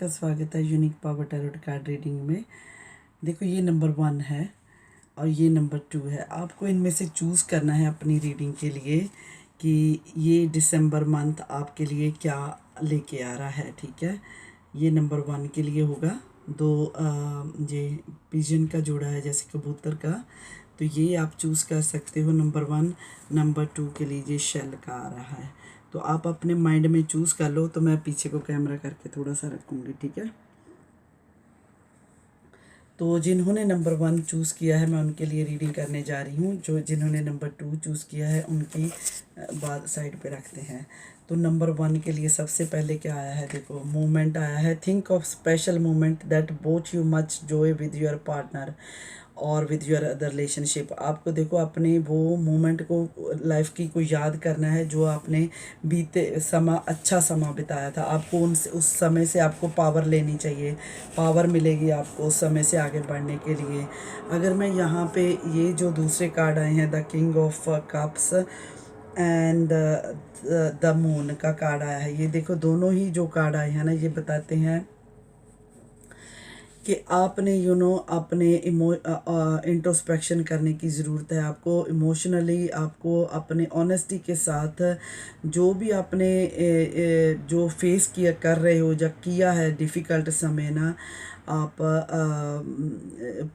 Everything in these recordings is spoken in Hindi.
आपका स्वागत है unique power tarot card reading में। देखो, ये नंबर 1 है और ये नंबर 2 है। आपको इनमें से चूज़ करना है अपनी रीडिंग के लिए कि ये दिसंबर मंथ आपके लिए क्या लेके आ रहा है। ठीक है, ये नंबर 1 के लिए होगा। ये पिजन का जोड़ा है, जैसे कबूतर का, तो ये आप चूज़ कर सकते हो नंबर 1। नंबर 2 के लिए ये शेल का आ रहा है, तो आप अपने माइंड में चूज़ कर लो। तो मैं पीछे को कैमरा करके थोड़ा सा रखूँगी, ठीक है। तो जिन्होंने नंबर 1 चूज़ किया है, मैं उनके लिए रीडिंग करने जा रही हूँ। जिन्होंने नंबर 2 चूज़ किया है, उनकी बात साइड पे रखते हैं। तो नंबर 1 के लिए सबसे पहले क्या आया है, देखो, मोमेंट आया है। Think of special moment that both you much Joy with your partner और विद योर अदर रिलेशनशिप। आपको देखो अपने वो मोमेंट को, लाइफ की को याद करना है जो आपने बीते अच्छा समा बिताया था। आपको उनसे, उस समय से आपको पावर लेनी चाहिए। पावर मिलेगी आपको उस समय से आगे बढ़ने के लिए। अगर मैं यहाँ पे ये जो दूसरे कार्ड आए हैं, the king of cups and the moon का कार्ड आया है, ये देखो दोनों ही जो कार्ड आए हैं ना, ये बताते हैं कि आपने अपने इंट्रोस्पेक्शन करने की ज़रूरत है। आपको इमोशनली, आपको अपने ऑनेस्टी के साथ जो भी आपने जो फेस किया कर रहे हो, जब किया है डिफ़िकल्ट समय ना, आप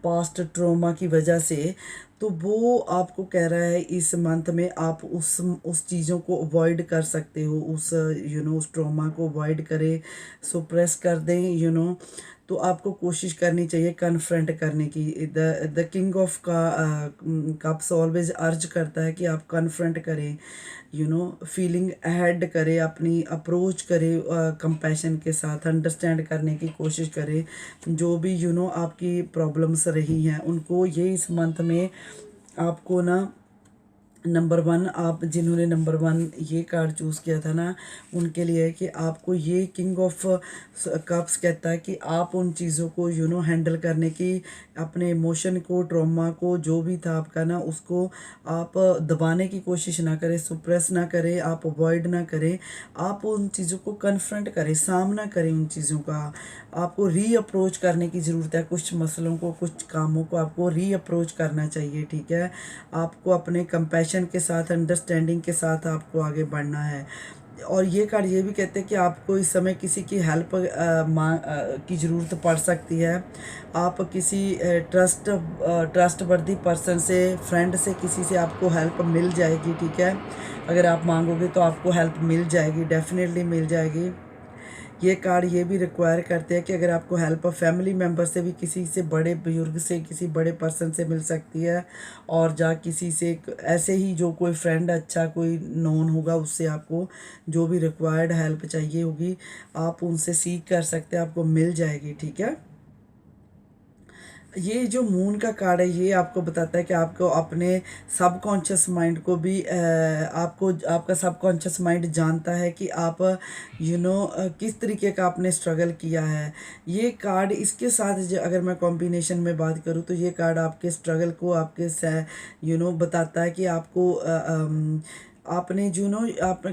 पास्ट ट्रॉमा की वजह से, तो वो आपको कह रहा है इस मंथ में आप उस चीज़ों को अवॉइड कर सकते हो। उस ट्रॉमा को अवॉइड करें, सुप्रेस कर दें। तो आपको कोशिश करनी चाहिए कन्फ्रंट करने की। The king of cups always अर्ज करता है कि आप कन्फ्रंट करें, फीलिंग अहेड करें, अपनी अप्रोच करें कंपैशन के साथ, अंडरस्टैंड करने की कोशिश करें। जो भी आपकी प्रॉब्लम्स रही हैं, उनको ये इस मंथ में आपको ना, नंबर 1, आप जिन्होंने नंबर 1 ये कार्ड चूज़ किया था ना, उनके लिए है कि आपको ये किंग ऑफ कप्स कहता है कि आप उन चीज़ों को हैंडल करने की, अपने इमोशन को, ट्रॉमा को, जो भी था आपका ना, उसको आप दबाने की कोशिश ना करें, सुप्रेस ना करें, आप अवॉइड ना करें। आप उन चीज़ों को कन्फ्रंट करें, सामना करें उन चीज़ों का। आपको री अप्रोच करने की ज़रूरत है। कुछ मसलों को, कुछ कामों को आपको री अप्रोच करना चाहिए, ठीक है। आपको अपने कंपैशन के साथ, अंडरस्टैंडिंग के साथ आपको आगे बढ़ना है। और ये कार्ड ये भी कहते हैं कि आपको इस समय किसी की हेल्प की ज़रूरत पड़ सकती है। आप किसी ट्रस्टवर्दी पर्सन से, फ्रेंड से, किसी से आपको हेल्प मिल जाएगी, ठीक है। अगर आप मांगोगे तो आपको हेल्प मिल जाएगी, डेफिनेटली मिल जाएगी। ये कार्ड ये भी रिक्वायर करते हैं कि अगर आपको हेल्प फैमिली मेम्बर से भी, किसी से, बड़े बुजुर्ग से, किसी बड़े पर्सन से मिल सकती है, और किसी से ऐसे ही जो कोई फ्रेंड अच्छा कोई नोन होगा, उससे आपको जो भी रिक्वायर्ड हेल्प चाहिए होगी, आप उनसे सीख कर सकते हैं, आपको मिल जाएगी, ठीक है। ये जो मून का कार्ड है, ये आपको बताता है कि आपको अपने सबकॉन्शियस माइंड को भी आपको, आपका सबकॉन्शियस माइंड जानता है कि आप किस तरीके का आपने स्ट्रगल किया है। ये कार्ड इसके साथ अगर मैं कॉम्बिनेशन में बात करूँ, तो ये कार्ड आपके स्ट्रगल को, आपके बताता है कि आपको आपने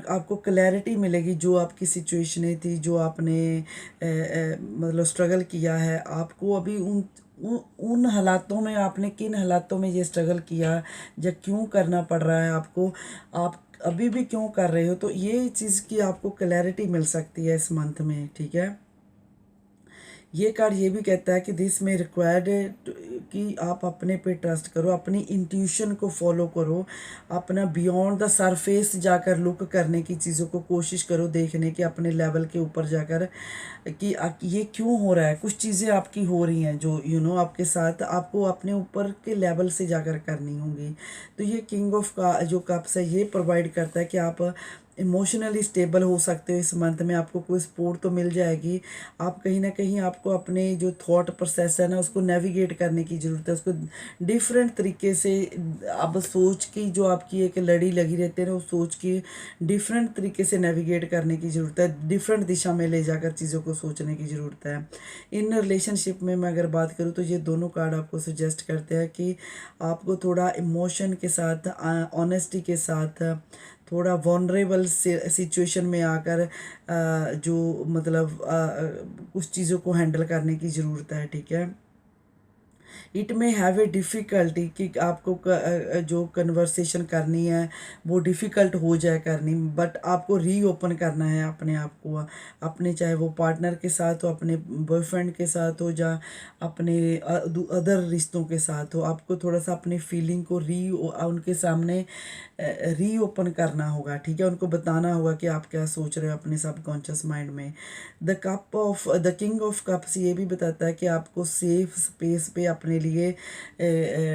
आपको क्लैरिटी मिलेगी, जो आपकी सिचुएशनें थी, जो आपने मतलब स्ट्रगल किया है। आपको अभी उन हालातों में, आपने किन हालातों में ये स्ट्रगल किया, या क्यों करना पड़ रहा है आपको, आप अभी भी क्यों कर रहे हो, तो ये चीज़ की आपको क्लैरिटी मिल सकती है इस मंथ में, ठीक है। ये कार्ड ये भी कहता है कि दिस में रिक्वायर्ड कि आप अपने पे ट्रस्ट करो, अपनी इंट्यूशन को फॉलो करो, अपना बियॉन्ड द सरफेस जाकर लुक करने की चीज़ों को कोशिश करो, देखने की अपने लेवल के ऊपर जाकर कि ये क्यों हो रहा है। कुछ चीज़ें आपकी हो रही हैं जो आपके साथ, आपको अपने ऊपर के लेवल से जाकर करनी होंगी। तो ये किंग ऑफ का जो कप्स है, ये प्रोवाइड करता है कि आप इमोशनली स्टेबल हो सकते हो। इस मंथ में आपको कोई सपोर्ट तो मिल जाएगी। आप कहीं ना कहीं, आपको अपने जो थॉट प्रोसेस है ना, उसको नेविगेट करने की ज़रूरत है। उसको डिफरेंट तरीके से, अब सोच की जो आपकी एक लड़ी लगी रहती है ना, उस सोच की डिफरेंट तरीके से नेविगेट करने की ज़रूरत है। डिफरेंट दिशा में ले जाकर चीज़ों को सोचने की ज़रूरत है। इन रिलेशनशिप में मैं अगर बात करूँ, तो ये दोनों कार्ड आपको सजेस्ट करते हैं कि आपको थोड़ा इमोशन के साथ, ऑनेस्टी के साथ, थोड़ा वॉनरेबल सिचुएशन में आकर जो मतलब कुछ चीज़ों को हैंडल करने की ज़रूरत है, ठीक है। इट में हैव ए डिफ़िकल्टी कि आपको जो कन्वर्सेशन करनी है वो डिफ़िकल्ट हो जाए करनी, बट आपको रीओपन करना है अपने आप को, अपने चाहे वो पार्टनर के साथ हो, अपने बॉयफ्रेंड के साथ हो, या अपने अदर रिश्तों के साथ हो। आपको थोड़ा सा अपनी फीलिंग को उनके सामने रीओपन करना होगा, ठीक है। उनको बताना होगा कि आप क्या सोच रहे हो अपने सबकॉन्शियस माइंड में। द किंग ऑफ कप्स ये भी बताता है कि आपको सेफ स्पेस पे अपने लिए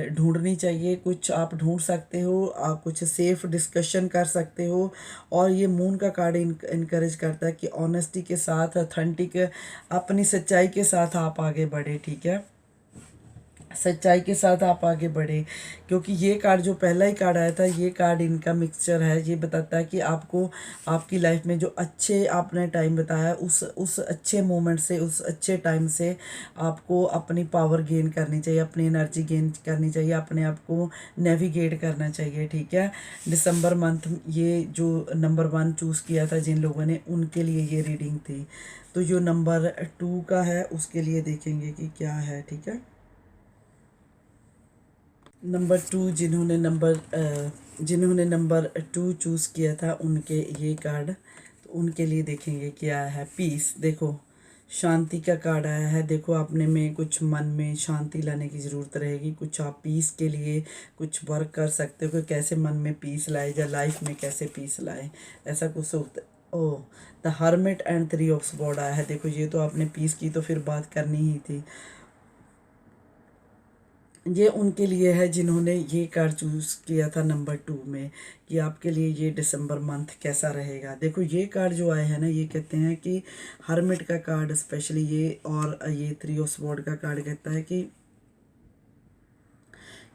ढूंढनी चाहिए, कुछ आप ढूंढ सकते हो, आप कुछ सेफ डिस्कशन कर सकते हो। और ये मून का कार्ड इनकरेज करता है कि ऑनेस्टी के साथ, ऑथेंटिक, अपनी सच्चाई के साथ आप आगे बढ़े, ठीक है। सच्चाई के साथ आप आगे बढ़े, क्योंकि ये कार्ड जो पहला ही कार्ड आया था, ये कार्ड इनका मिक्सचर है। ये बताता है कि आपको आपकी लाइफ में जो अच्छे आपने टाइम बताया, उस अच्छे मोमेंट से, उस अच्छे टाइम से आपको अपनी पावर गेन करनी चाहिए, अपनी एनर्जी गेन करनी चाहिए, अपने आप को नेविगेट करना चाहिए, ठीक है। दिसंबर मंथ ये जो नंबर 1 चूज़ किया था जिन लोगों ने, उनके लिए ये रीडिंग थी। तो जो नंबर 2 का है उसके लिए देखेंगे कि क्या है, ठीक है। नंबर 2 जिन्होंने नंबर 2 चूज़ किया था, उनके ये कार्ड, तो उनके लिए देखेंगे क्या है। पीस, देखो शांति का कार्ड आया है। देखो अपने में कुछ मन में शांति लाने की ज़रूरत रहेगी, कुछ आप पीस के लिए कुछ वर्क कर सकते हो कि कैसे मन में पीस लाए, या लाइफ में कैसे पीस लाए, ऐसा कुछ होता। Oh, the hermit and 3 of sword आया है। देखो ये तो आपने पीस की तो फिर बात करनी ही थी। ये उनके लिए है जिन्होंने ये कार्ड चूज़ किया था नंबर 2 में, कि आपके लिए ये दिसंबर मंथ कैसा रहेगा। देखो ये कार्ड जो आए हैं ना, ये कहते हैं कि हर्मिट का कार्ड स्पेशली ये, और ये 3 ऑफ स्वॉर्ड का कार्ड कहता है कि,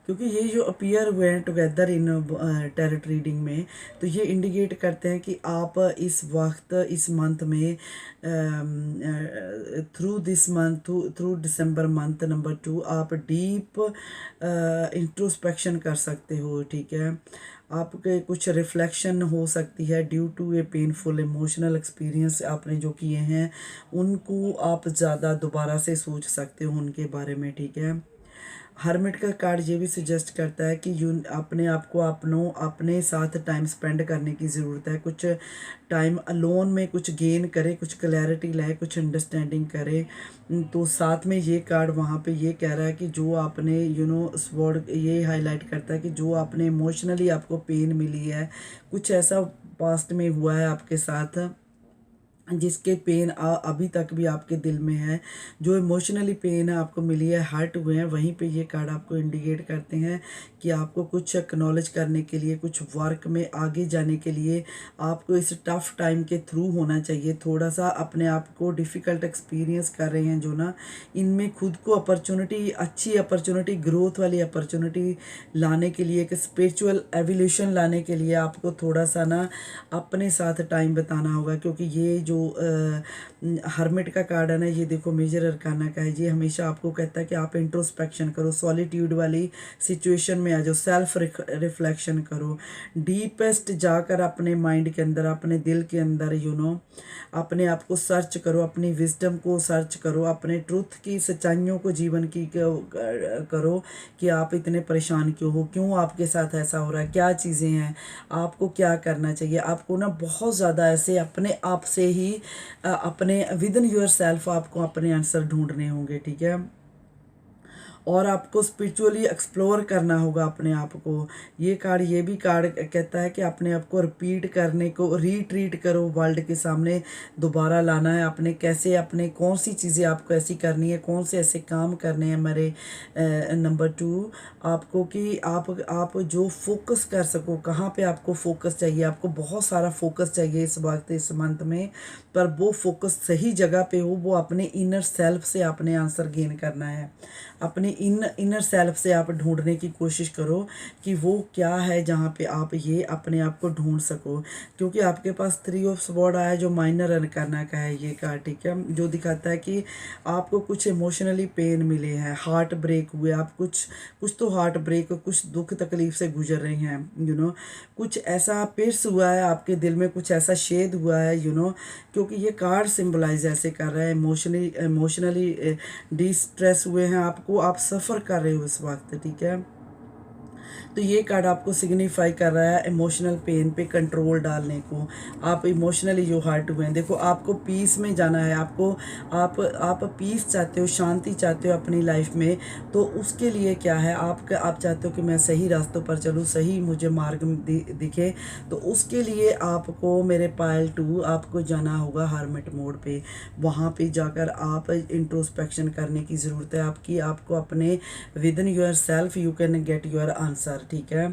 क्योंकि ये जो अपीयर हुए हैं टुगेदर इन टैरोट रीडिंग में, तो ये इंडिकेट करते हैं कि आप इस वक्त, इस मंथ में, through this month, through December month number 2, आप डीप इंट्रोस्पेक्शन कर सकते हो, ठीक है। आपके कुछ रिफ्लेक्शन हो सकती है due to a painful emotional experience आपने जो किए हैं, उनको आप ज़्यादा दोबारा से सोच सकते हो उनके बारे में, ठीक है। हर्मिट का कार्ड ये भी सजेस्ट करता है कि अपने आप को अपने साथ टाइम स्पेंड करने की ज़रूरत है, कुछ टाइम अलोन में कुछ गेन करे, कुछ क्लैरिटी लाए, कुछ अंडरस्टैंडिंग करे। तो साथ में ये कार्ड वहाँ पे ये कह रहा है कि जो आपने स्वॉर्ड ये हाईलाइट करता है कि जो आपने इमोशनली आपको पेन मिली है, कुछ ऐसा पास्ट में हुआ है आपके साथ जिसके पेन अभी तक भी आपके दिल में है, जो इमोशनली पेन है आपको मिली है, हर्ट हुए हैं, वहीं पे ये कार्ड आपको इंडिकेट करते हैं कि आपको कुछ एक्नॉलेज करने के लिए, कुछ वर्क में आगे जाने के लिए आपको इस टफ टाइम के थ्रू होना चाहिए। थोड़ा सा अपने आप को डिफ़िकल्ट एक्सपीरियंस कर रहे हैं जो ना, इनमें खुद को अपॉर्चुनिटी, अच्छी अपॉर्चुनिटी, ग्रोथ वाली अपॉर्चुनिटी लाने के लिए, एक स्पिरिचुअल एवोल्यूशन लाने के लिए आपको थोड़ा सा ना अपने साथ टाइम बिताना होगा। क्योंकि ये जो हर्मिट का कार्ड है ना, ये देखो मेजर अरकाना का है, ये हमेशा आपको कहता है कि आप इंट्रोस्पेक्शन करो, सॉलिट्यूड वाली सिचुएशन में आ जाओ, सेल्फ रिफ्लेक्शन करो, डीपेस्ट जाकर अपने माइंड के अंदर, अपने दिल के अंदर अपने आप को सर्च करो, अपनी विजडम को सर्च करो, अपने ट्रुथ की सच्चाइयों को जीवन की करो कि आप इतने परेशान क्यों हो, क्यों आपके साथ ऐसा हो रहा है, क्या चीज़ें हैं, आपको क्या करना चाहिए। आपको ना बहुत ज़्यादा ऐसे अपने आप से ही अपने विद इन योर सेल्फ आपको अपने आंसर ढूंढने होंगे, ठीक है। और आपको स्पिरिचुअली एक्सप्लोर करना होगा अपने आप को। ये कार्ड, ये भी कार्ड कहता है कि अपने आप को रिपीट करने को, रीट्रीट करो, वर्ल्ड के सामने दोबारा लाना है। अपने कैसे, अपने कौन सी चीज़ें आपको ऐसी करनी है, कौन से ऐसे काम करने हैं मेरे नंबर 2 आपको, कि आप जो फोकस कर सको, कहाँ पे आपको फोकस चाहिए। आपको बहुत सारा फोकस चाहिए इस वक्त, इस मंथ में, पर वो फोकस सही जगह पे हो, वो अपने इनर सेल्फ से आपने आंसर गेन करना है, अपने इन इनर सेल्फ से आप ढूंढने की कोशिश करो कि वो क्या है जहाँ पे आप ये अपने आप को ढूंढ सको। क्योंकि आपके पास 3 ऑफ स्वॉर्ड आया जो माइनर अनकरना का है ये कार्ड, ठीक है, जो दिखाता है कि आपको कुछ इमोशनली पेन मिले हैं, हार्ट ब्रेक हुए, आप कुछ कुछ तो हार्ट ब्रेक, कुछ दुख तकलीफ से गुजर रहे हैं, कुछ ऐसा पिर्स हुआ है आपके दिल में, कुछ ऐसा शेद हुआ है, क्योंकि ये कार्ड सिंबलाइज ऐसे कर रहा है इमोशनली डिस्ट्रेस हुए हैं आपको, आप सफ़र कर रहे हो इस वक्त, ठीक है। तो ये कार्ड आपको सिग्निफाई कर रहा है इमोशनल पेन पे कंट्रोल डालने को। आप इमोशनली जो हर्ट हुए हैं, देखो आपको पीस में जाना है, आपको आप पीस चाहते हो, शांति चाहते हो अपनी लाइफ में। तो उसके लिए क्या है, आप चाहते हो कि मैं सही रास्तों पर चलूँ, सही मुझे मार्ग दिखे। तो उसके लिए आपको मेरे पायल 2 आपको जाना होगा हरमिट मोड पे। वहाँ पे जाकर आप इंट्रोस्पेक्शन करने की ज़रूरत है आपकी। आपको अपने with in your self you can get your answer, ठीक है।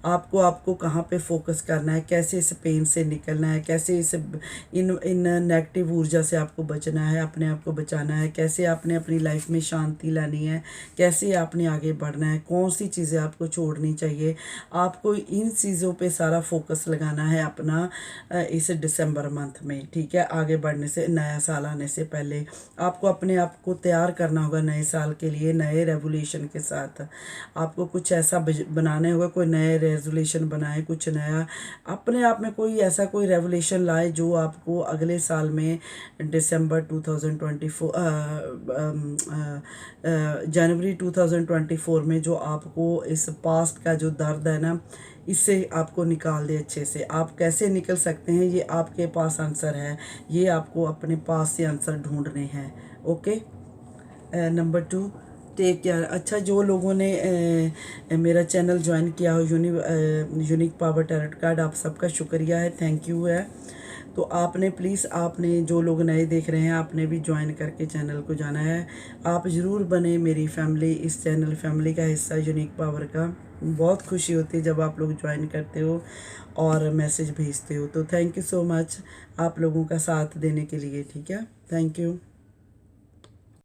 आपको कहाँ पे फोकस करना है, कैसे इस पेन से निकलना है, कैसे इस इन नेगेटिव ऊर्जा से आपको बचना है, अपने आप को बचाना है, कैसे आपने अपनी लाइफ में शांति लानी है, कैसे आपने आगे बढ़ना है, कौन सी चीज़ें आपको छोड़नी चाहिए। आपको इन चीज़ों पे सारा फोकस लगाना है अपना इस दिसंबर मंथ में, ठीक है। आगे बढ़ने से, नया साल आने से पहले आपको अपने आप को तैयार करना होगा नए साल के लिए, नए रेवोल्यूशन के साथ। आपको कुछ ऐसा बनाने होगा, कोई नए रेजोल्यूशन बनाए, कुछ नया अपने आप में कोई ऐसा कोई रेवोल्यूशन लाए जो आपको अगले साल में दिसंबर 2024 जनवरी 2024 में जो आपको इस पास्ट का जो दर्द है ना, इससे आपको निकाल दे अच्छे से। आप कैसे निकल सकते हैं, ये आपके पास आंसर है, ये आपको अपने पास से आंसर ढूंढने हैं। Okay, number 2, take care. अच्छा, जो लोगों ने मेरा चैनल ज्वाइन किया हो, यूनिक पावर टैरोट कार्ड, आप सबका शुक्रिया है, थैंक यू है। तो आपने प्लीज़, आपने जो लोग नए देख रहे हैं, आपने भी ज्वाइन करके चैनल को जाना है। आप ज़रूर बने मेरी फैमिली, इस चैनल फैमिली का हिस्सा यूनिक पावर का। बहुत खुशी होती है जब आप लोग ज्वाइन करते हो और मैसेज भेजते हो। तो थैंक यू सो मच आप लोगों का साथ देने के लिए, ठीक है, थैंक यू।